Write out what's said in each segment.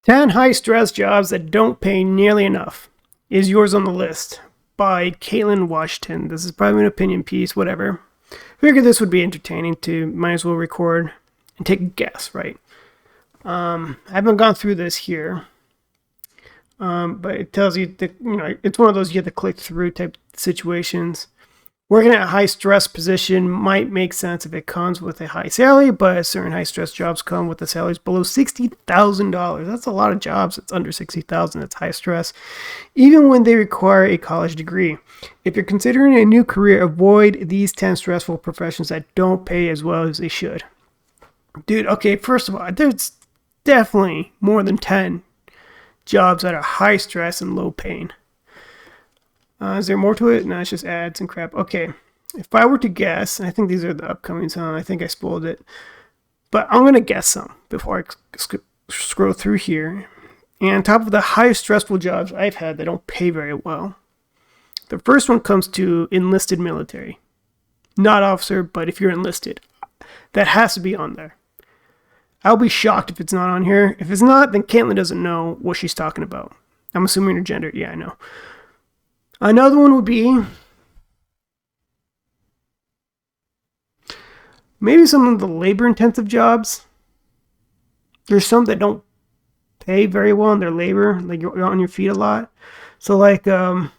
10 high-stress jobs that don't pay nearly enough. Is yours on the list? By Caitlin Washington. This is probably an opinion piece, whatever. Figured this would be entertaining to might as well record and take a guess, right? I haven't gone through this here, but it tells you that, it's one of those you have to click through type situations. Working at a high-stress position might make sense if it comes with a high salary, but certain high-stress jobs come with the salaries below $60,000. That's a lot of jobs. It's under $60,000. That's high stress, even when they require a college degree. If you're considering a new career, avoid these 10 stressful professions that don't pay as well as they should. Dude, okay, first of all, there's definitely more than 10 jobs that are high stress and low pain. Is there more to it? No, it's just ads and crap. Okay, if I were to guess, and I think these are the upcoming some, I think I spoiled it, but I'm going to guess some before I scroll through here. And on top of the high stressful jobs I've had that don't pay very well, the first one comes to enlisted military. Not officer, but if you're enlisted, that has to be on there. I'll be shocked if it's not on here. If it's not, then Caitlin doesn't know what she's talking about. I'm assuming her gender. Yeah, I know. Another one would be maybe some of the labor-intensive jobs. There's some that don't pay very well in their labor, like you're on your feet a lot. So like, worst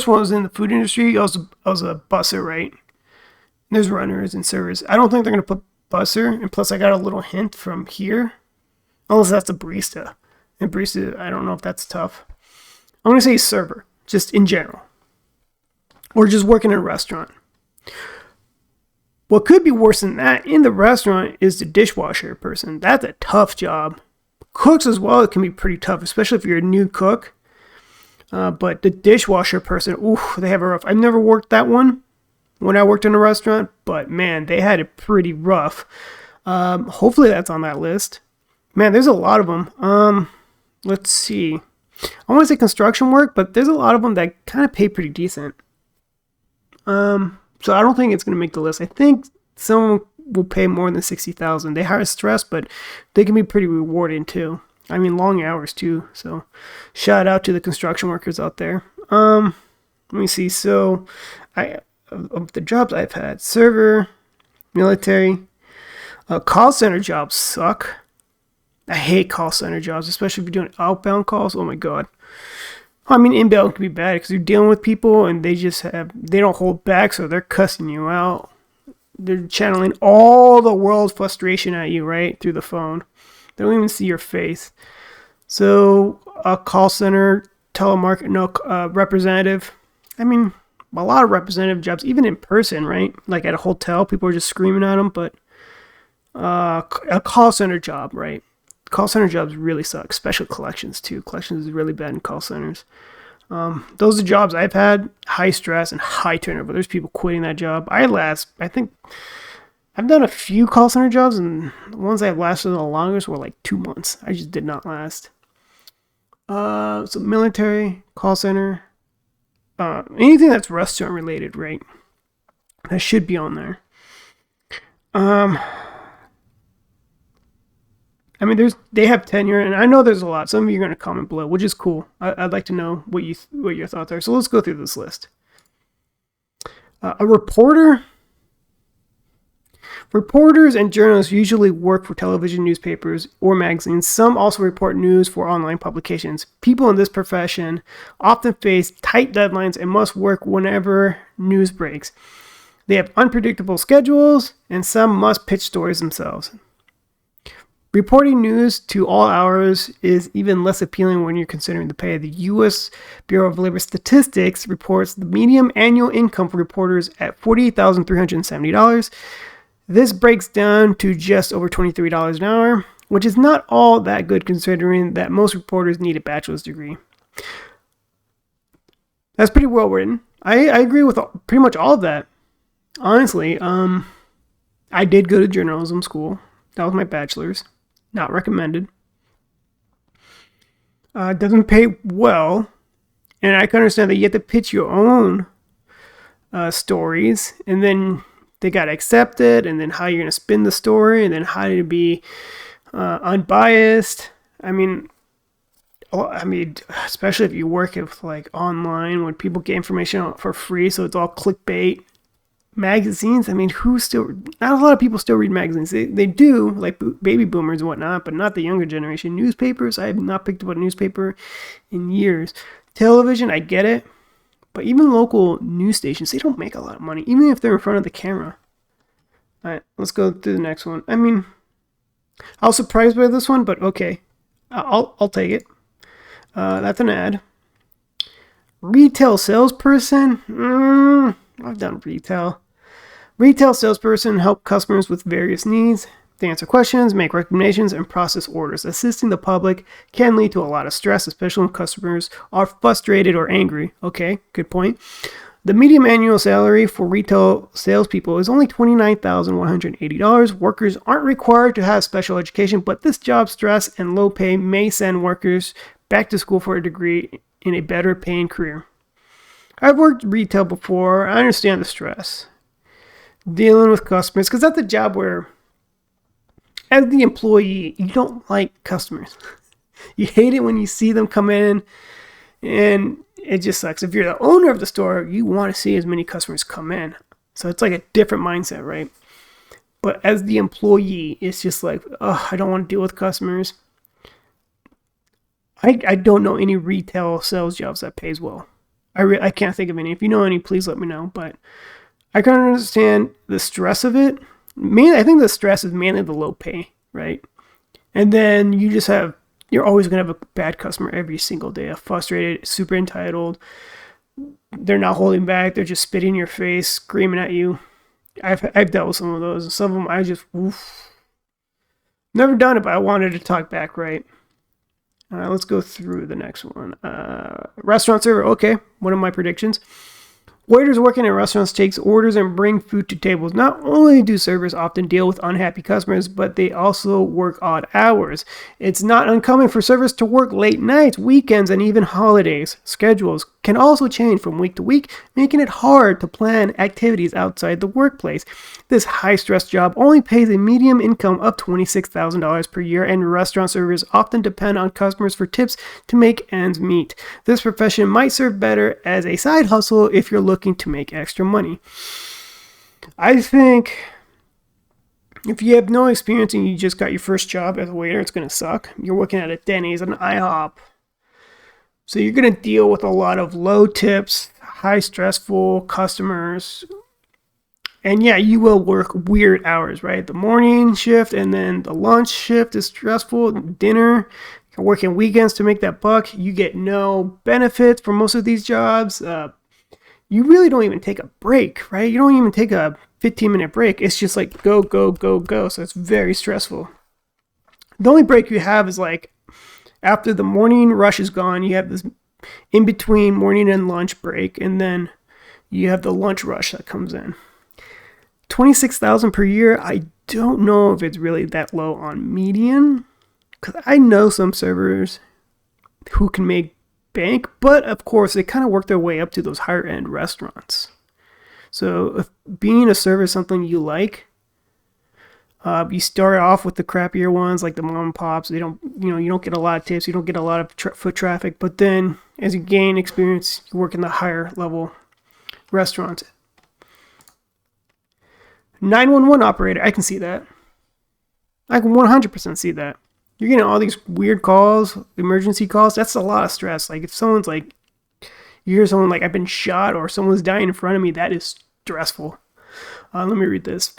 one was in the food industry. I was a busser, right? There's runners and servers. I don't think they're going to put busser, and plus I got a little hint from here. Unless that's a barista. And barista, I don't know if that's tough. I'm going to say server, just in general. Or just working in a restaurant. What could be worse than that in the restaurant is the dishwasher person. That's a tough job. Cooks as well, it can be pretty tough, especially if you're a new cook. But the dishwasher person, they have a rough. I've never worked that one when I worked in a restaurant, but man, they had it pretty rough. Hopefully that's on that list. Man, there's a lot of them. Let's see. I want to say construction work, but there's a lot of them that kind of pay pretty decent. So I don't think it's going to make the list. I think some will pay more than $60,000. They hire stress, but they can be pretty rewarding too. I mean, long hours too. So shout out to the construction workers out there. Let me see. So of the jobs I've had, server, military, call center jobs suck. I hate call center jobs, especially if you're doing outbound calls. Oh my god. I mean, inbound can be bad because you're dealing with people and they don't hold back, so they're cussing you out. They're channeling all the world's frustration at you, right, through the phone. They don't even see your face. So a call center, representative. I mean, a lot of representative jobs, even in person, right? Like at a hotel, people are just screaming at them, but a call center job, right? Call center jobs really suck, especially collections too. Collections is really bad in call centers. Those are jobs I've had, high stress and high turnover. There's people quitting that job. I think I've done a few call center jobs, and the ones I've lasted the longest were like 2 months. I just did not last. So military, call center, anything that's restaurant related, right? That should be on there. I mean, they have tenure, and I know there's a lot. Some of you are going to comment below, which is cool. I'd like to know what your thoughts are. So let's go through this list. A reporter. Reporters and journalists usually work for television, newspapers, or magazines. Some also report news for online publications. People in this profession often face tight deadlines and must work whenever news breaks. They have unpredictable schedules, and some must pitch stories themselves. Reporting news to all hours is even less appealing when you're considering the pay. The U.S. Bureau of Labor Statistics reports the median annual income for reporters at $48,370. This breaks down to just over $23 an hour, which is not all that good considering that most reporters need a bachelor's degree. That's pretty well written. I agree with pretty much all of that. Honestly, I did go to journalism school. That was my bachelor's. Not recommended. Doesn't pay well. And I can understand that you have to pitch your own stories. And then they got to accept it, and then how you're going to spin the story, and then how to be unbiased. I mean, especially if you work with like online when people get information out for free, so it's all clickbait. Magazines, I mean, not a lot of people still read magazines. They do, like baby boomers and whatnot, but not the younger generation. Newspapers, I have not picked up a newspaper in years. Television, I get it, but even local news stations, they don't make a lot of money, even if they're in front of the camera. All right, let's go through the next one. I mean, I was surprised by this one, but okay, I'll take it. That's an ad. Retail salesperson. I've done retail. Retail salesperson help customers with various needs. They answer questions, make recommendations, and process orders. Assisting the public can lead to a lot of stress, especially when customers are frustrated or angry. Okay, good point. The median annual salary for retail salespeople is only $29,180. Workers aren't required to have special education, but this job stress and low pay may send workers back to school for a degree in a better paying career. I've worked retail before. I understand the stress. Dealing with customers, because that's a job where, as the employee, you don't like customers. You hate it when you see them come in, and it just sucks. If you're the owner of the store, you want to see as many customers come in. So it's like a different mindset, right? But as the employee, it's just like, oh, I don't want to deal with customers. I don't know any retail sales jobs that pays well. I can't think of any. If you know any, please let me know. But I can understand the stress of it. Mainly, I think the stress is mainly the low pay, right? And then you're always going to have a bad customer every single day. A frustrated, super entitled. They're not holding back. They're just spitting in your face, screaming at you. I've dealt with some of those. And some of them I just, never done it, but I wanted to talk back, right? Let's go through the next one. Restaurant server. Okay, one of my predictions. Waiters working in restaurants takes orders and bring food to tables. Not only do servers often deal with unhappy customers, but they also work odd hours. It's not uncommon for servers to work late nights, weekends, and even holidays. Schedules can also change from week to week, making it hard to plan activities outside the workplace. This high-stress job only pays a median income of $26,000 per year, and restaurant servers often depend on customers for tips to make ends meet. This profession might serve better as a side hustle if you're looking to make extra money. I think if you have no experience and you just got your first job as a waiter, it's going to suck. You're working at a Denny's, an IHOP. So you're going to deal with a lot of low tips, high stressful customers. And yeah, you will work weird hours, right? The morning shift and then the lunch shift is stressful. Dinner, you're working weekends to make that buck. You get no benefits for most of these jobs. You really don't even take a break, right? You don't even take a 15-minute break. It's just like go, go, go, go. So it's very stressful. The only break you have is like after the morning rush is gone, you have this in between morning and lunch break, and then you have the lunch rush that comes in. $26,000 per year. I don't know if it's really that low on median, because I know some servers who can make bank, but of course they kind of work their way up to those higher end restaurants. So if being a server is something you like, you start off with the crappier ones like the mom and pops. You don't get a lot of tips, you don't get a lot of foot traffic, but then as you gain experience, you work in the higher level restaurants. 911 operator, I can see that. I can 100% see that. You're getting all these weird calls, emergency calls. That's a lot of stress. Like if someone's like, you hear someone like, I've been shot, or someone's dying in front of me, that is stressful. Let me read this.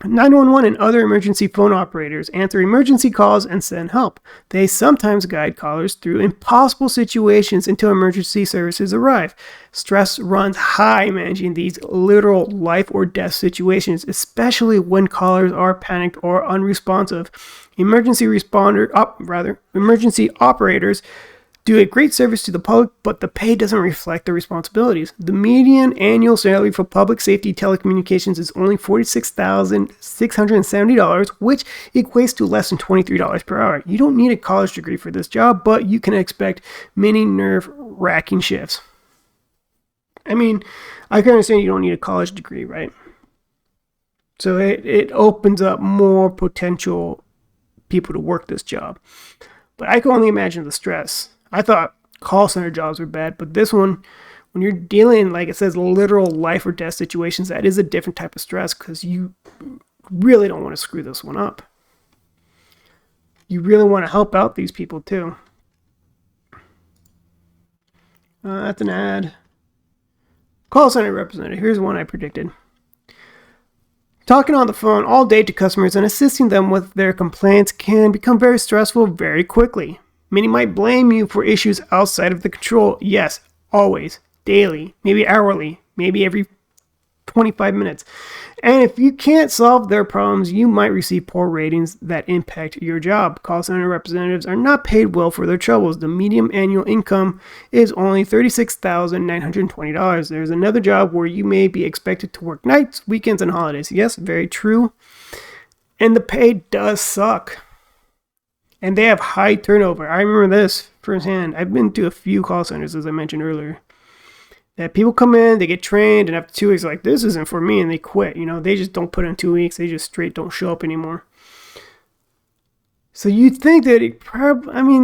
911 and other emergency phone operators answer emergency calls and send help. They sometimes guide callers through impossible situations until emergency services arrive. Stress runs high managing these literal life or death situations, especially when callers are panicked or unresponsive. Emergency operators do a great service to the public, but the pay doesn't reflect their responsibilities. The median annual salary for public safety telecommunications is only $46,670, which equates to less than $23 per hour. You don't need a college degree for this job, but you can expect many nerve-wracking shifts. I mean, I can understand you don't need a college degree, right? So it opens up more potential people to work this job. But I can only imagine the stress. I thought call center jobs were bad, but this one, when you're dealing, like it says, literal life or death situations, that is a different type of stress because you really don't want to screw this one up. You really want to help out these people too. That's an ad. Call center representative. Here's one I predicted. Talking on the phone all day to customers and assisting them with their complaints can become very stressful very quickly. Many might blame you for issues outside of the control. Yes, always, daily, maybe hourly, maybe every 25 minutes. And if you can't solve their problems, you might receive poor ratings that impact your job. Call center representatives are not paid well for their troubles. The median annual income is only $36,920. There's another job where you may be expected to work nights, weekends, and holidays. Yes, very true. And the pay does suck. And they have high turnover. I remember this firsthand. I've been to a few call centers, as I mentioned earlier. That people come in, they get trained, and after 2 weeks, like, this isn't for me, and they quit. They just don't put in 2 weeks. They just straight don't show up anymore. So you'd think that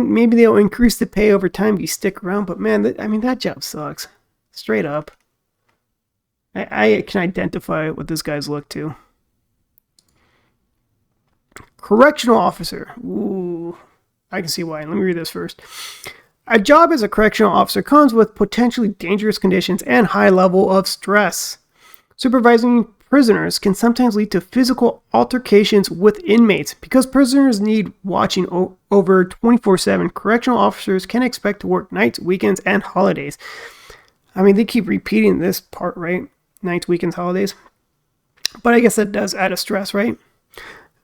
maybe they'll increase the pay over time if you stick around, but man, that job sucks. Straight up. I can identify what this guy's look to. Correctional officer. Ooh, I can see why. Let me read this first. A job as a correctional officer comes with potentially dangerous conditions and high level of stress. Supervising prisoners can sometimes lead to physical altercations with inmates. Because prisoners need watching over 24/7, correctional officers can expect to work nights, weekends, and holidays. They keep repeating this part, right? Nights, weekends, holidays. But I guess that does add a stress, right?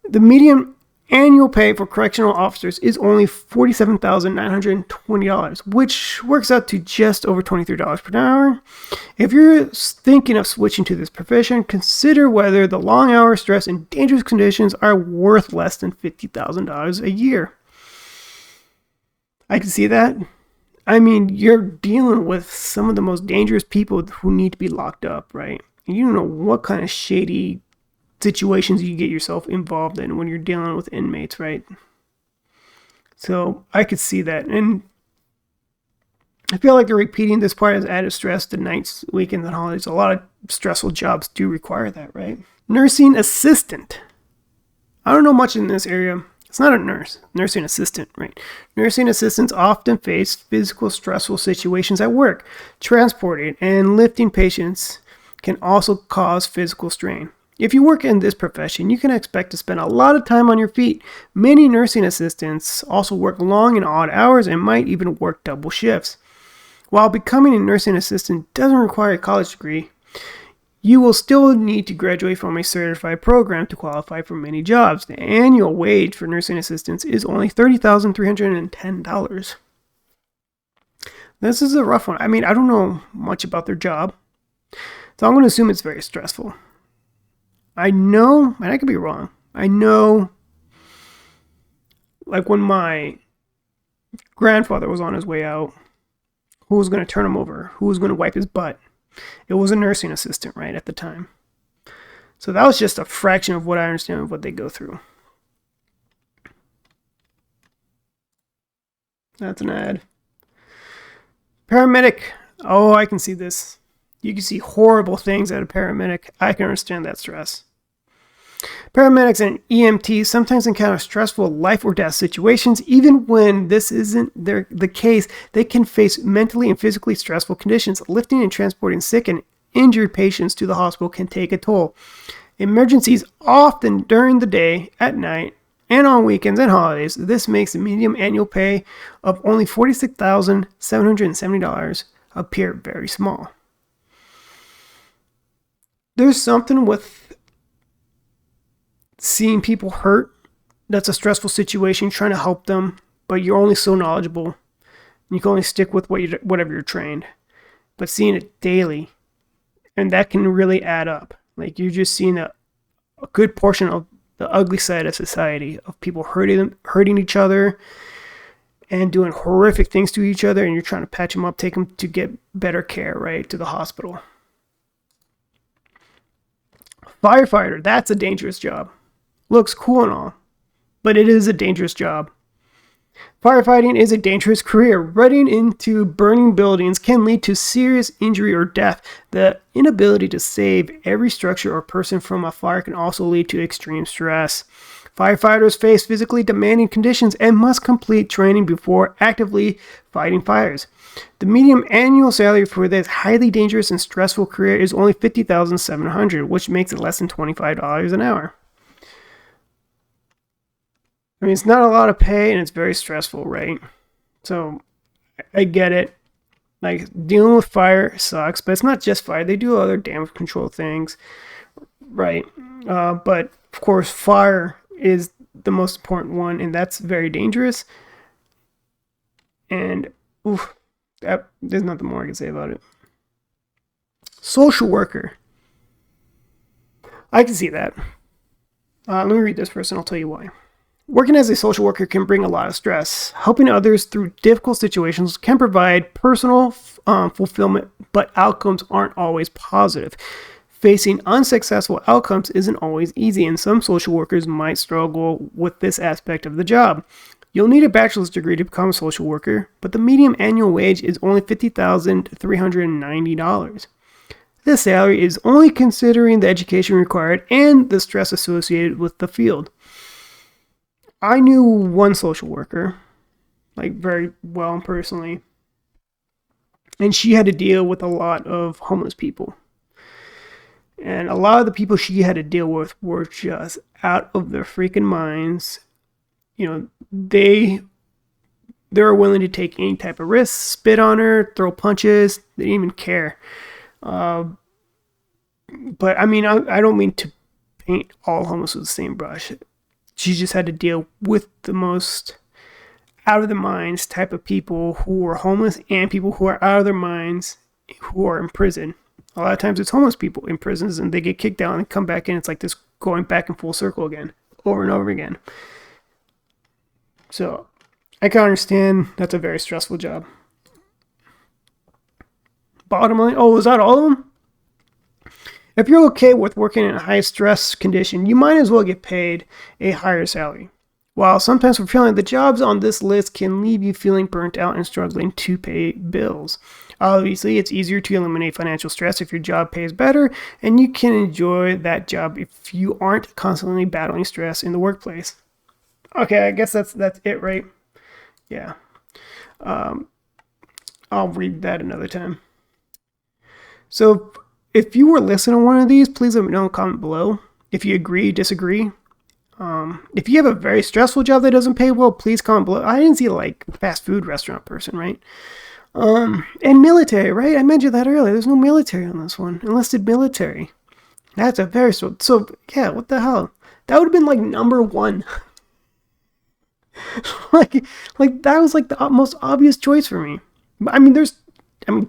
The median annual pay for correctional officers is only $47,920, which works out to just over $23 per hour. If you're thinking of switching to this profession, consider whether the long hour stress and dangerous conditions are worth less than $50,000 a year. I can see that. You're dealing with some of the most dangerous people who need to be locked up, right? And you don't know what kind of shady situations you get yourself involved in when you're dealing with inmates, right? So I could see that. And I feel like they're repeating this part as added stress to nights, weekends, and holidays. A lot of stressful jobs do require that, right? Nursing assistant. I don't know much in this area. It's not a nurse. Nursing assistant, right? Nursing assistants often face physical stressful situations at work. Transporting and lifting patients can also cause physical strain. If you work in this profession, you can expect to spend a lot of time on your feet. Many nursing assistants also work long and odd hours and might even work double shifts. While becoming a nursing assistant doesn't require a college degree, you will still need to graduate from a certified program to qualify for many jobs. The annual wage for nursing assistants is only $30,310. This is a rough one. I don't know much about their job, so I'm going to assume it's very stressful. I know, and I could be wrong, I know, like when my grandfather was on his way out, who was going to turn him over? Who was going to wipe his butt? It was a nursing assistant, right, at the time. So that was just a fraction of what I understand of what they go through. That's an ad. Paramedic. Oh, I can see this. You can see horrible things at a paramedic. I can understand that stress. Paramedics and EMTs sometimes encounter stressful life or death situations. Even when this isn't the case, they can face mentally and physically stressful conditions. Lifting and transporting sick and injured patients to the hospital can take a toll. Emergencies often during the day, at night, and on weekends and holidays. This makes the median annual pay of only $46,770 appear very small. There's something with seeing people hurt. That's a stressful situation, trying to help them, but you're only so knowledgeable. You can only stick with whatever you're trained. But seeing it daily, and that can really add up. Like, you're just seeing a good portion of the ugly side of society, of people hurting each other and doing horrific things to each other, and you're trying to patch them up, take them to get better care, right, to the hospital. Firefighter, that's a dangerous job. Looks cool and all, but it is a dangerous job. Firefighting is a dangerous career. Running into burning buildings can lead to serious injury or death. The inability to save every structure or person from a fire can also lead to extreme stress. Firefighters face physically demanding conditions and must complete training before actively fighting fires. The median annual salary for this highly dangerous and stressful career is only $50,700, which makes it less than $25 an hour. I mean, it's not a lot of pay and it's very stressful, right? So I get it. Like, dealing with fire sucks, but it's not just fire. They do other damage control things, right? But of course, fire is the most important one, and that's very dangerous. And there's nothing more I can say about it. Social worker. I can see that. Let me read this first and I'll tell you why. Working as a social worker can bring a lot of stress. Helping others through difficult situations can provide personal fulfillment, but outcomes aren't always positive. Facing unsuccessful outcomes isn't always easy, and some social workers might struggle with this aspect of the job. You'll need a bachelor's degree to become a social worker, but the median annual wage is only $50,390. This salary is only considering the education required and the stress associated with the field. I knew one social worker, like very well personally, and she had to deal with a lot of homeless people. And a lot of the people she had to deal with were just out of their freaking minds. You know, they were willing to take any type of risk, spit on her, throw punches. They didn't even care. But I mean, I don't mean to paint all homeless with the same brush. She just had to deal with the most out of their minds type of people who are homeless and people who are out of their minds who are in prison. A lot of times it's homeless people in prisons and they get kicked out and come back in. It's like this going back in full circle again, over and over again. So I can understand that's a very stressful job. Bottom line, is that all of them? If you're okay with working in a high stress condition, you might as well get paid a higher salary. While sometimes fulfilling, the jobs on this list can leave you feeling burnt out and struggling to pay bills. Obviously, it's easier to eliminate financial stress if your job pays better, and you can enjoy that job if you aren't constantly battling stress in the workplace. Okay, I guess that's it, right? Yeah. I'll read that another time. So if you were listening to one of these, please let me know in a comment below. If you agree, disagree. If you have a very stressful job that doesn't pay well, please comment below. I didn't see like fast food restaurant person, right? And military, right? I mentioned that earlier. There's no military on this one. Enlisted military. That's a very so yeah, what the hell? That would have been like number one. like that was like the most obvious choice for me. I mean,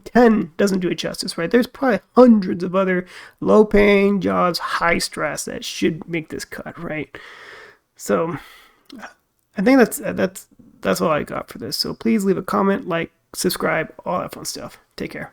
10 doesn't do it justice, right? There's probably hundreds of other low-paying jobs, high stress that should make this cut, right? So, I think that's all I got for this. So please leave a comment, like, subscribe, all that fun stuff. Take care.